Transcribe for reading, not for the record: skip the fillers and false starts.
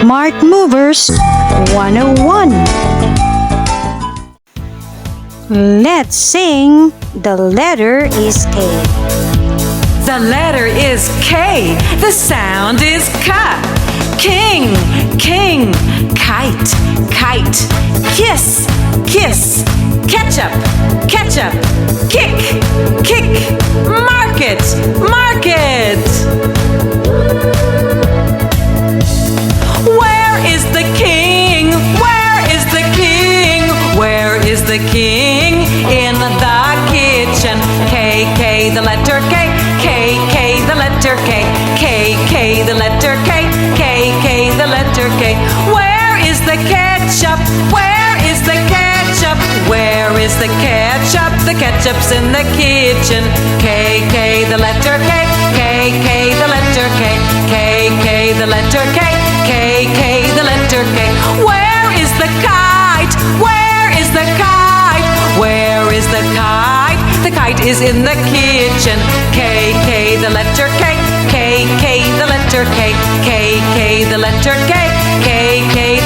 Smart Movers 101. Let's sing The Letter is K. The letter is K. The sound is K. King, king, kite, kite, kiss, kiss, ketchup, ketchup, kick, kick, market, market. Where is the king? Where is the king? Where is the king? In the kitchen. K, K, the letter K. K, K, the letter K. K, K, the letter K. K, K, the letter K. Where is the ketchup? Where is the ketchup? Where is the ketchup? The ketchup's in the kitchen. K, K, the letter K. K, K, the letter K. K, K, the letter K. K, K, the letter K. Where is the kite? Where is the kite? Where is the kite? The kite is in the kitchen. K, K, the letter K. K, K, the letter K. K, K, the letter K. K, K,